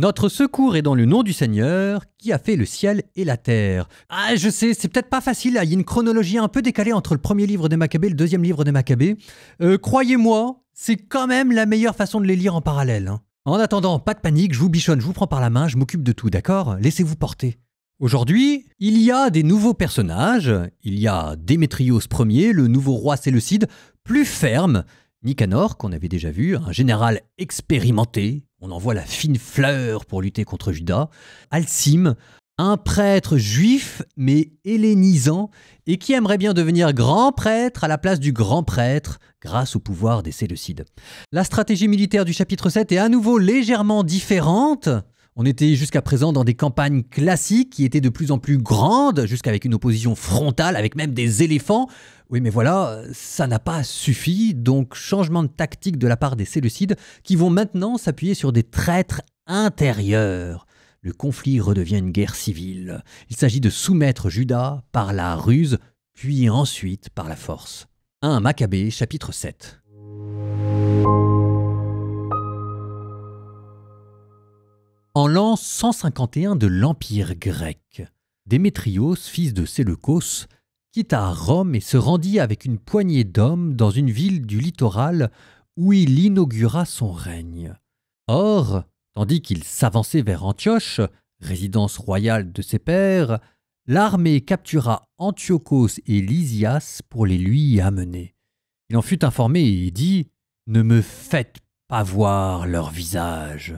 Notre secours est dans le nom du Seigneur qui a fait le ciel et la terre. Ah, je sais, c'est peut-être pas facile, là. Il y a une chronologie un peu décalée entre le premier livre des Maccabées et le deuxième livre des Maccabées. Croyez-moi, c'est quand même la meilleure façon de les lire en parallèle. En attendant, pas de panique, je vous bichonne, je vous prends par la main, je m'occupe de tout, d'accord? Laissez-vous porter. Aujourd'hui, il y a des nouveaux personnages. Il y a Démétrios Ier, le nouveau roi séleucide, plus ferme. Nicanor, qu'on avait déjà vu, un général expérimenté. On envoie la fine fleur pour lutter contre Juda. Alcime, un prêtre juif, mais hellénisant, et qui aimerait bien devenir grand prêtre à la place du grand prêtre, grâce au pouvoir des Séleucides. La stratégie militaire du chapitre 7 est à nouveau légèrement différente. On était jusqu'à présent dans des campagnes classiques qui étaient de plus en plus grandes, jusqu'avec une opposition frontale, avec même des éléphants. Oui, mais voilà, ça n'a pas suffi, donc changement de tactique de la part des Séleucides qui vont maintenant s'appuyer sur des traîtres intérieurs. Le conflit redevient une guerre civile. Il s'agit de soumettre Juda par la ruse, puis ensuite par la force. 1 Maccabées, chapitre 7. En l'an 151 de l'Empire grec, Démétrios, fils de Séleucos, quitta Rome et se rendit avec une poignée d'hommes dans une ville du littoral où il inaugura son règne. Or, tandis qu'il s'avançait vers Antioche, résidence royale de ses pères, l'armée captura Antiochos et Lysias pour les lui amener. Il en fut informé et dit « Ne me faites pas voir leur visage !»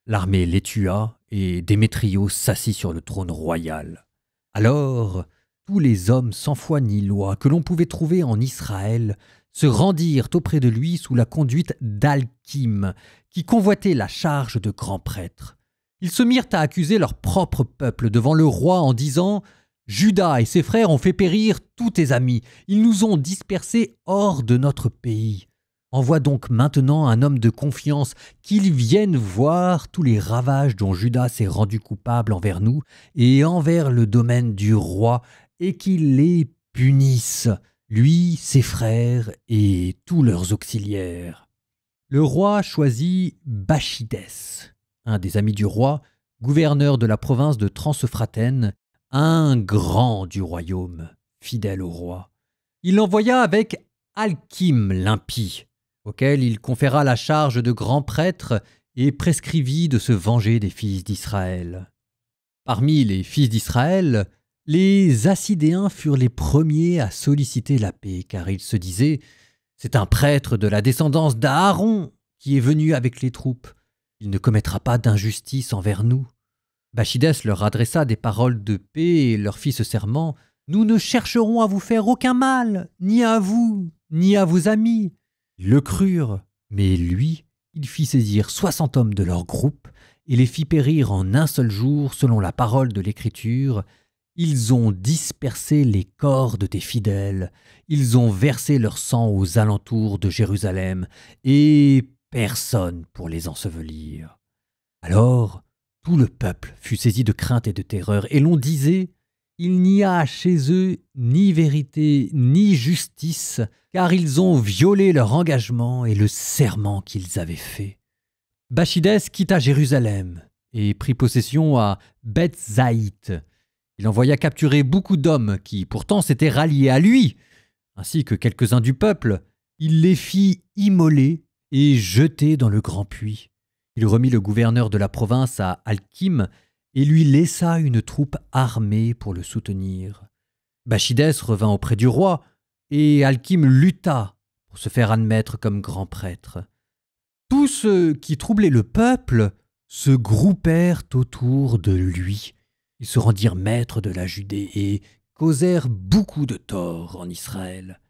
L'armée les tua et Démétrios s'assit sur le trône royal. Alors, tous les hommes sans foi ni loi que l'on pouvait trouver en Israël se rendirent auprès de lui sous la conduite d'Alkime, qui convoitait la charge de grand prêtre. Ils se mirent à accuser leur propre peuple devant le roi en disant « Juda et ses frères ont fait périr tous tes amis, ils nous ont dispersés hors de notre pays. Envoie donc maintenant un homme de confiance, qu'il vienne voir tous les ravages dont Juda s'est rendu coupable envers nous et envers le domaine du roi, et qu'il les punisse, lui, ses frères et tous leurs auxiliaires. » Le roi choisit Bacchidès, un des amis du roi, gouverneur de la province de Transephratène, un grand du royaume, fidèle au roi. Il l'envoya avec Alkime l'impie, auquel il conféra la charge de grand prêtre et prescrivit de se venger des fils d'Israël. Parmi les fils d'Israël, les Assidéens furent les premiers à solliciter la paix, car ils se disaient « C'est un prêtre de la descendance d'Aaron qui est venu avec les troupes. Il ne commettra pas d'injustice envers nous. » Bacchidès leur adressa des paroles de paix et leur fit ce serment « Nous ne chercherons à vous faire aucun mal, ni à vous, ni à vos amis. » Ils le crurent, mais lui, il fit saisir 60 hommes de leur groupe et les fit périr en un seul jour selon la parole de l'Écriture. Ils ont dispersé les corps de tes fidèles, ils ont versé leur sang aux alentours de Jérusalem, et personne pour les ensevelir. Alors, tout le peuple fut saisi de crainte et de terreur, et l'on disait « Il n'y a chez eux ni vérité ni justice, car ils ont violé leur engagement et le serment qu'ils avaient fait. » Bacchidès quitta Jérusalem et prit possession à Beth-Zaït. Il envoya capturer beaucoup d'hommes qui pourtant s'étaient ralliés à lui, ainsi que quelques-uns du peuple. Il les fit immoler et jeter dans le grand puits. Il remit le gouverneur de la province à Alkime et lui laissa une troupe armée pour le soutenir. Bacchidès revint auprès du roi, et Alkime lutta pour se faire admettre comme grand prêtre. Tous ceux qui troublaient le peuple se groupèrent autour de lui. Ils se rendirent maîtres de la Judée et causèrent beaucoup de tort en Israël.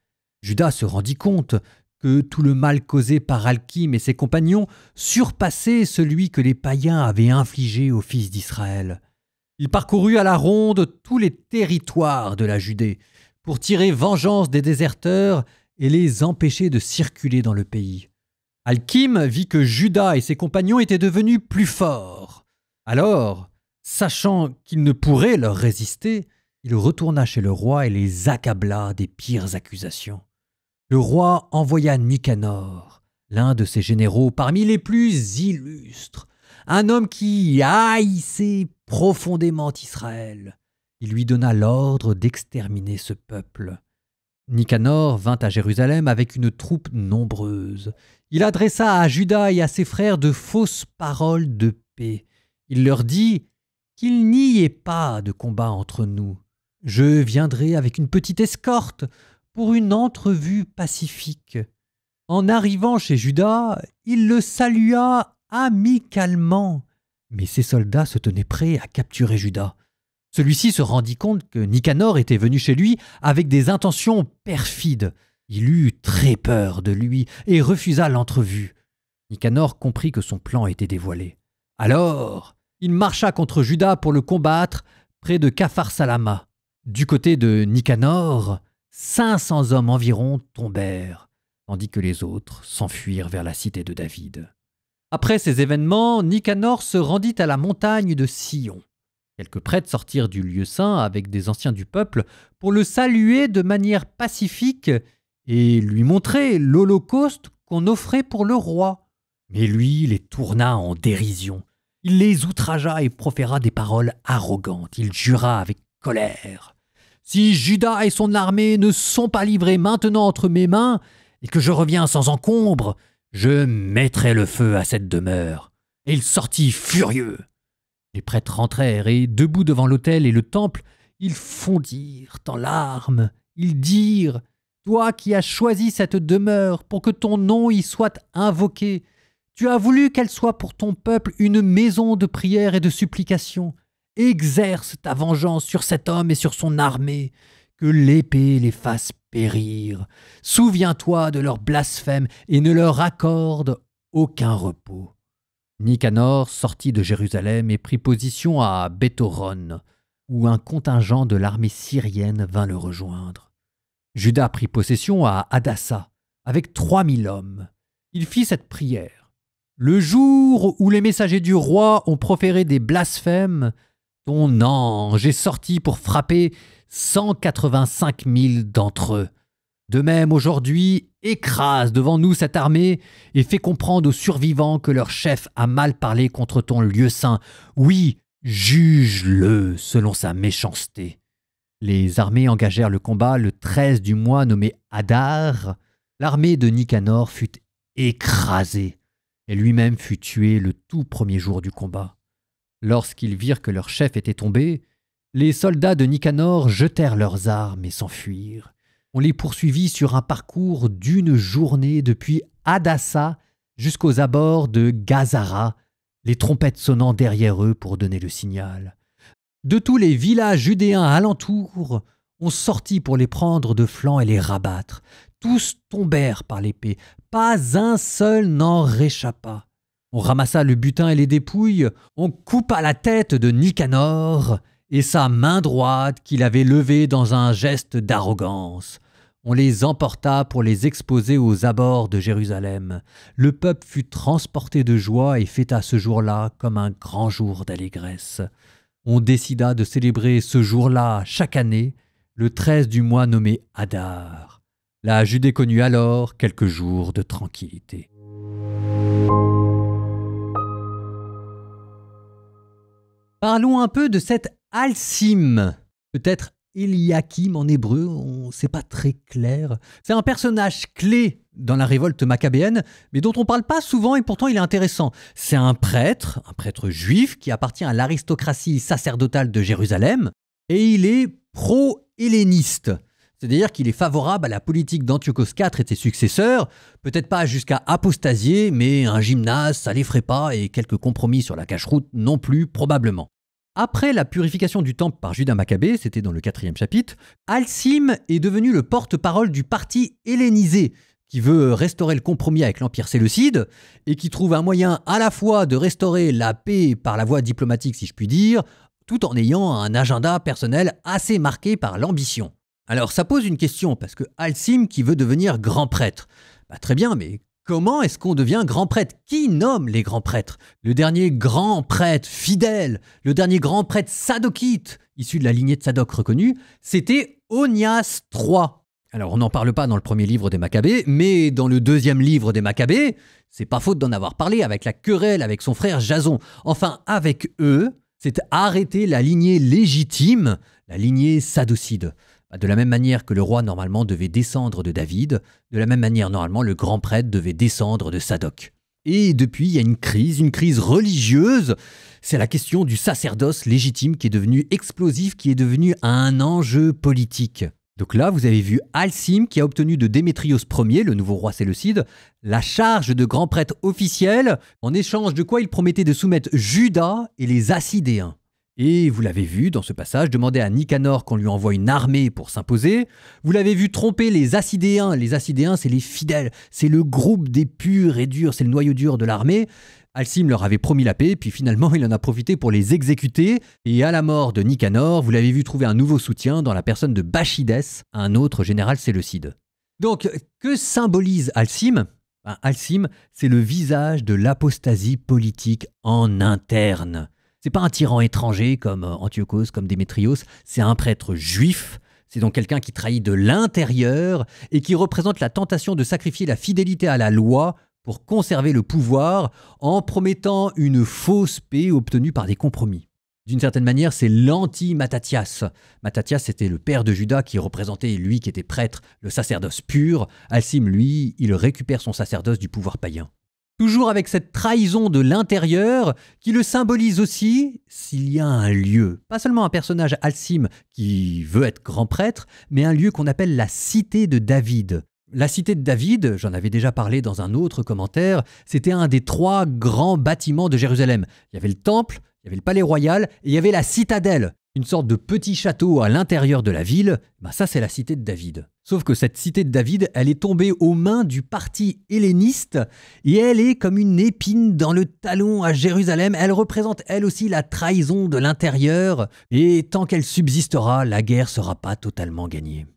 Juda se rendit compte que tout le mal causé par Alkime et ses compagnons surpassait celui que les païens avaient infligé aux fils d'Israël. Il parcourut à la ronde tous les territoires de la Judée pour tirer vengeance des déserteurs et les empêcher de circuler dans le pays. Alkime vit que Juda et ses compagnons étaient devenus plus forts. Alors, sachant qu'il ne pourrait leur résister, il retourna chez le roi et les accabla des pires accusations. Le roi envoya Nicanor, l'un de ses généraux parmi les plus illustres, un homme qui haïssait profondément Israël. Il lui donna l'ordre d'exterminer ce peuple. Nicanor vint à Jérusalem avec une troupe nombreuse. Il adressa à Juda et à ses frères de fausses paroles de paix. Il leur dit qu'il n'y ait pas de combat entre nous. Je viendrai avec une petite escorte pour une entrevue pacifique. En arrivant chez Juda, il le salua amicalement. Mais ses soldats se tenaient prêts à capturer Juda. Celui-ci se rendit compte que Nicanor était venu chez lui avec des intentions perfides. Il eut très peur de lui et refusa l'entrevue. Nicanor comprit que son plan était dévoilé. Alors, il marcha contre Juda pour le combattre près de Caphar-Salama. Du côté de Nicanor, 500 hommes environ tombèrent, tandis que les autres s'enfuirent vers la cité de David. Après ces événements, Nicanor se rendit à la montagne de Sion. Quelques prêtres sortirent du lieu saint avec des anciens du peuple pour le saluer de manière pacifique et lui montrer l'holocauste qu'on offrait pour le roi. Mais lui les tourna en dérision. Il les outragea et proféra des paroles arrogantes. Il jura avec colère. « Si Juda et son armée ne sont pas livrés maintenant entre mes mains et que je reviens sans encombre, je mettrai le feu à cette demeure. » Et il sortit furieux. Les prêtres rentrèrent et, debout devant l'autel et le temple, ils fondirent en larmes. Ils dirent « Toi qui as choisi cette demeure pour que ton nom y soit invoqué, tu as voulu qu'elle soit pour ton peuple une maison de prière et de supplication. Exerce ta vengeance sur cet homme et sur son armée, que l'épée les fasse périr. Souviens-toi de leurs blasphèmes et ne leur accorde aucun repos. » Nicanor sortit de Jérusalem et prit position à Béthoron, où un contingent de l'armée syrienne vint le rejoindre. Juda prit possession à Hadassa, avec 3000 hommes. Il fit cette prière. « Le jour où les messagers du roi ont proféré des blasphèmes, ton ange est sorti pour frapper 185 000 d'entre eux. De même, aujourd'hui, écrase devant nous cette armée et fais comprendre aux survivants que leur chef a mal parlé contre ton lieu saint. Oui, juge-le selon sa méchanceté. » Les armées engagèrent le combat le 13 du mois nommé Adar. L'armée de Nicanor fut écrasée et lui-même fut tué le tout premier jour du combat. Lorsqu'ils virent que leur chef était tombé, les soldats de Nicanor jetèrent leurs armes et s'enfuirent. On les poursuivit sur un parcours d'une journée depuis Hadassa jusqu'aux abords de Gazara, les trompettes sonnant derrière eux pour donner le signal. De tous les villages judéens alentour, on sortit pour les prendre de flanc et les rabattre. Tous tombèrent par l'épée, pas un seul n'en réchappa. On ramassa le butin et les dépouilles, on coupa la tête de Nicanor et sa main droite qu'il avait levée dans un geste d'arrogance. On les emporta pour les exposer aux abords de Jérusalem. Le peuple fut transporté de joie et fêta ce jour-là comme un grand jour d'allégresse. On décida de célébrer ce jour-là chaque année, le 13 du mois nommé Adar. La Judée connut alors quelques jours de tranquillité. Parlons un peu de cet Alsim, peut-être Eliakim en hébreu, c'est pas très clair. C'est un personnage clé dans la révolte maccabéenne, mais dont on parle pas souvent et pourtant il est intéressant. C'est un prêtre juif qui appartient à l'aristocratie sacerdotale de Jérusalem, et il est pro-helléniste. C'est-à-dire qu'il est favorable à la politique d'Antiochos IV et de ses successeurs, peut-être pas jusqu'à apostasier, mais un gymnase, ça l'effraie pas, et quelques compromis sur la cacheroute non plus, probablement. Après la purification du temple par Juda Maccabée, c'était dans le 4e chapitre, Alsim est devenu le porte-parole du parti hellénisé, qui veut restaurer le compromis avec l'Empire séleucide, et qui trouve un moyen à la fois de restaurer la paix par la voie diplomatique, si je puis dire, tout en ayant un agenda personnel assez marqué par l'ambition. Alors ça pose une question, parce que Alsim qui veut devenir grand prêtre, très bien, mais comment est-ce qu'on devient grand prêtre? Qui nomme les grands prêtres? Le dernier grand prêtre fidèle, le dernier grand prêtre sadokite, issu de la lignée de Sadok reconnue, c'était Onias III. Alors on n'en parle pas dans le premier livre des Maccabées, mais dans le deuxième livre des Maccabées, c'est pas faute d'en avoir parlé avec la querelle avec son frère Jason. Enfin, avec eux, c'est arrêter la lignée légitime, la lignée sadocide. De la même manière que le roi normalement devait descendre de David, de la même manière normalement le grand prêtre devait descendre de Sadoc. Et depuis, il y a une crise religieuse. C'est la question du sacerdoce légitime qui est devenu explosif, qui est devenu un enjeu politique. Donc là, vous avez vu Alcime qui a obtenu de Démétrios Ier, le nouveau roi séleucide, la charge de grand prêtre officiel, en échange de quoi il promettait de soumettre Juda et les Assidéens. Et vous l'avez vu dans ce passage, demander à Nicanor qu'on lui envoie une armée pour s'imposer. Vous l'avez vu tromper les Assidéens. Les Assidéens, c'est les fidèles, c'est le groupe des purs et durs, c'est le noyau dur de l'armée. Alcime leur avait promis la paix, puis finalement il en a profité pour les exécuter. Et à la mort de Nicanor, vous l'avez vu trouver un nouveau soutien dans la personne de Bacchidès, un autre général séleucide. Donc, que symbolise Alcime ? Alcime, c'est le visage de l'apostasie politique en interne. C'est pas un tyran étranger comme Antiochos, comme Démétrios, c'est un prêtre juif. C'est donc quelqu'un qui trahit de l'intérieur et qui représente la tentation de sacrifier la fidélité à la loi pour conserver le pouvoir en promettant une fausse paix obtenue par des compromis. D'une certaine manière, c'est l'anti-Mattathias. Mattathias, c'était le père de Judas qui représentait, lui qui était prêtre, le sacerdoce pur. Alcime, lui, il récupère son sacerdoce du pouvoir païen. Toujours avec cette trahison de l'intérieur qui le symbolise aussi s'il y a un lieu. Pas seulement un personnage Alcime qui veut être grand prêtre, mais un lieu qu'on appelle la cité de David. La cité de David, j'en avais déjà parlé dans un autre commentaire, c'était un des 3 grands bâtiments de Jérusalem. Il y avait le temple, il y avait le palais royal et il y avait la citadelle. Une sorte de petit château à l'intérieur de la ville, ça c'est la cité de David. Sauf que cette cité de David, elle est tombée aux mains du parti helléniste et elle est comme une épine dans le talon à Jérusalem. Elle représente elle aussi la trahison de l'intérieur et tant qu'elle subsistera, la guerre sera pas totalement gagnée.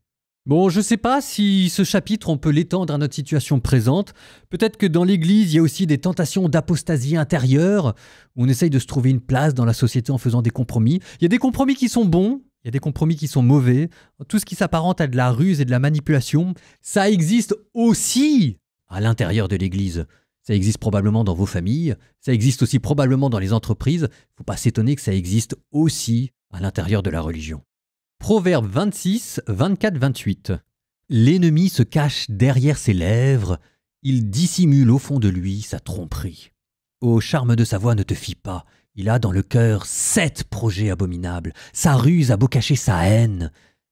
Bon, je sais pas si ce chapitre on peut l'étendre à notre situation présente. Peut-être que dans l'Église, il y a aussi des tentations d'apostasie intérieure, où on essaye de se trouver une place dans la société en faisant des compromis. Il y a des compromis qui sont bons, il y a des compromis qui sont mauvais. Tout ce qui s'apparente à de la ruse et de la manipulation, ça existe aussi à l'intérieur de l'Église. Ça existe probablement dans vos familles, ça existe aussi probablement dans les entreprises. Il ne faut pas s'étonner que ça existe aussi à l'intérieur de la religion. Proverbe 26, 24-28. L'ennemi se cache derrière ses lèvres, il dissimule au fond de lui sa tromperie. Au charme de sa voix ne te fie pas, il a dans le cœur 7 projets abominables, sa ruse a beau cacher sa haine,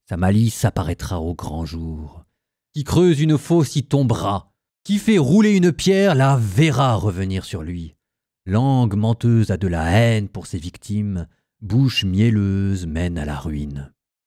sa malice apparaîtra au grand jour. Qui creuse une fosse y tombera, qui fait rouler une pierre la verra revenir sur lui. Langue menteuse a de la haine pour ses victimes, bouche mielleuse mène à la ruine.